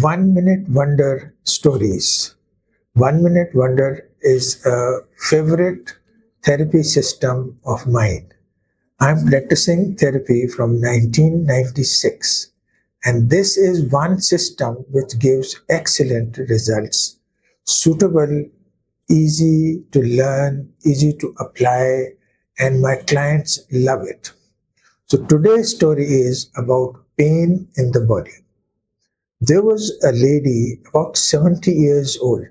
1 minute wonder stories. 1 minute wonder is a favorite therapy system of mine. I'm practicing therapy from 1996, and this is one system which gives excellent results, suitable, easy to learn, easy to apply, and my clients love it. So today's story is about pain in the body. There was a lady about 70 years old,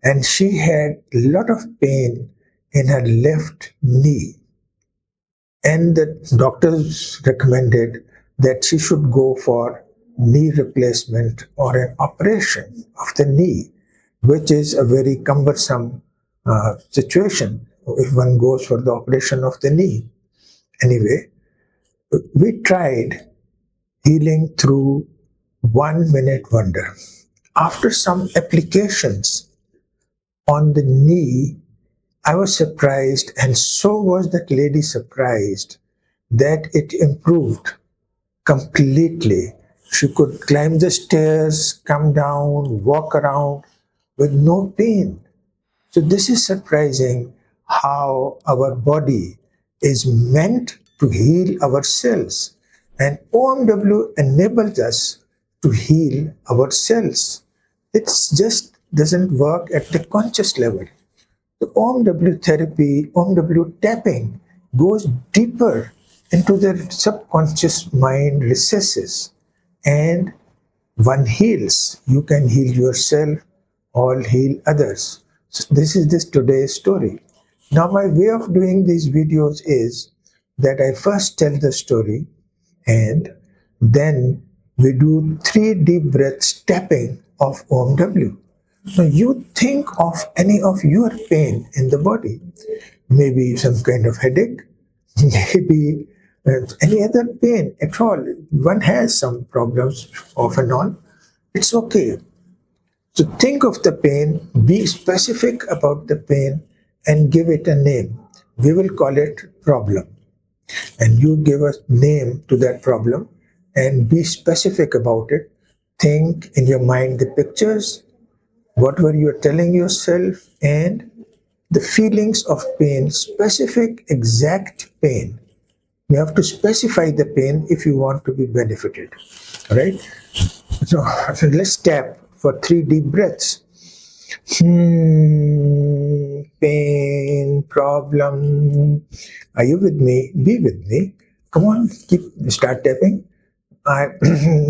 and she had a lot of pain in her left knee. And the doctors recommended that she should go for knee replacement or an operation of the knee, which is a very cumbersome situation if one goes for the operation of the knee. Anyway, we tried healing through 1 minute wonder. After some applications on the knee, I was surprised, and so was that lady surprised, that it improved completely. She could climb the stairs, come down, walk around with no pain. So, this is surprising how our body is meant to heal ourselves, and OMW enables us to heal ourselves. It just doesn't work at the conscious level. The OMW therapy, OMW tapping goes deeper into the subconscious mind recesses, and one heals. You can heal yourself or heal others. So this is this today's story. Now my way of doing these videos is that I first tell the story, and then we do 3 deep breaths tapping of OMW. So you think of any of your pain in the body, maybe some kind of headache, maybe any other pain at all. One has some problems off and on. It's okay. So think of the pain, be specific about the pain, and give it a name. We will call it problem. And you give a name to that problem and be specific about it. Think in your mind the pictures, what were you telling yourself, and the feelings of pain, specific, exact pain. You have to specify the pain if you want to be benefited. All right? So let's tap for 3 deep breaths. Pain, problem. Are you with me? Be with me. Come on, start tapping.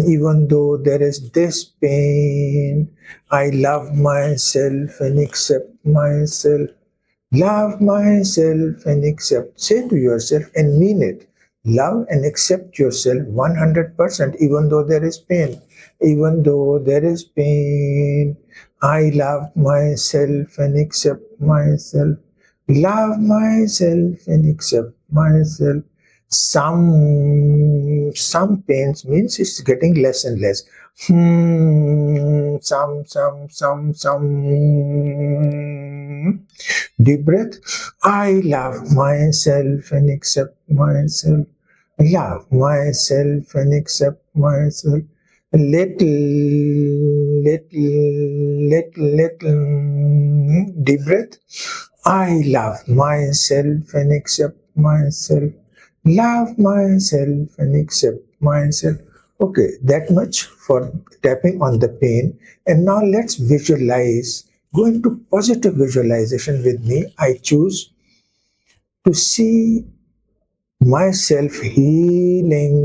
Even though there is this pain, I love myself and accept myself. Love myself and accept. Say to yourself and mean it. Love and accept yourself 100%, even though there is pain. Even though there is pain, I love myself and accept myself. Love myself and accept myself. Some pains means it's getting less and less. Some. Deep breath. I love myself and accept myself. Love myself and accept myself. Little. Deep breath. I love myself and accept myself. Love myself and accept myself. Okay, that much for tapping on the pain. And now let's visualize. Go into positive visualization with me. I choose to see myself healing,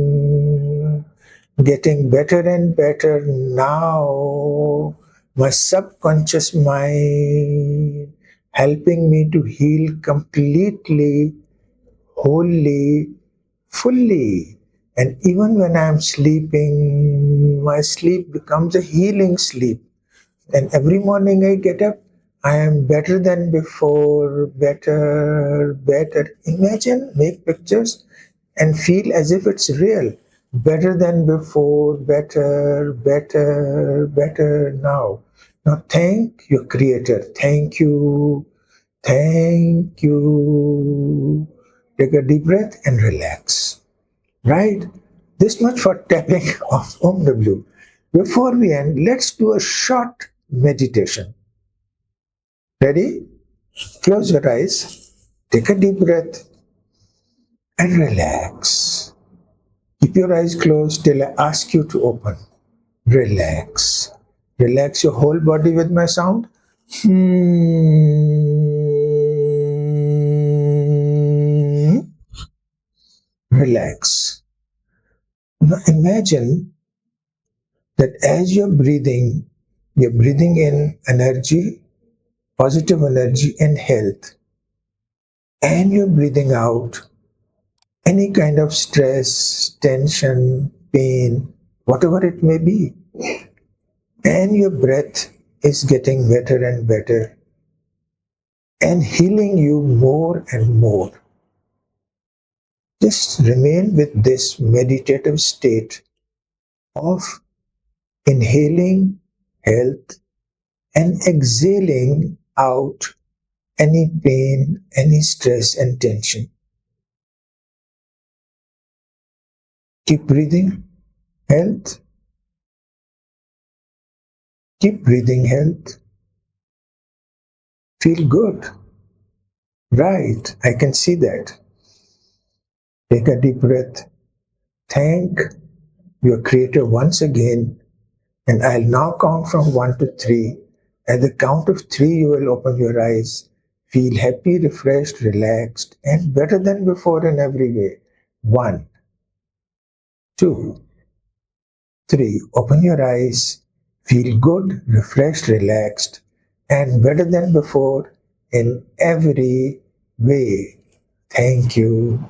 getting better and better now. My subconscious mind helping me to heal completely, wholly, fully. And even when I'm sleeping, my sleep becomes a healing sleep. And every morning I get up, I am better than before, better. Imagine, make pictures and feel as if it's real. Better than before, better now. Now thank your creator. Thank you. Take a deep breath and relax. Right? This much for tapping of OMW. Before we end, let's do a short meditation. Ready? Close your eyes, take a deep breath, and relax. Keep your eyes closed till I ask you to open. Relax. Relax your whole body with my sound. Relax. Now imagine that as you're breathing in energy, positive energy and health, and you're breathing out any kind of stress, tension, pain, whatever it may be. And your breath is getting better and better and healing you more and more. Just remain with this meditative state of inhaling health and exhaling out any pain, any stress and tension. Keep breathing health. Keep breathing health. Feel good. Right, I can see that. Take a deep breath. Thank your Creator once again. And I'll now count from 1 to 3. At the count of 3, you will open your eyes. Feel happy, refreshed, relaxed, and better than before in every way. 1, 2, 3. Open your eyes. Feel good, refreshed, relaxed, and better than before in every way. Thank you.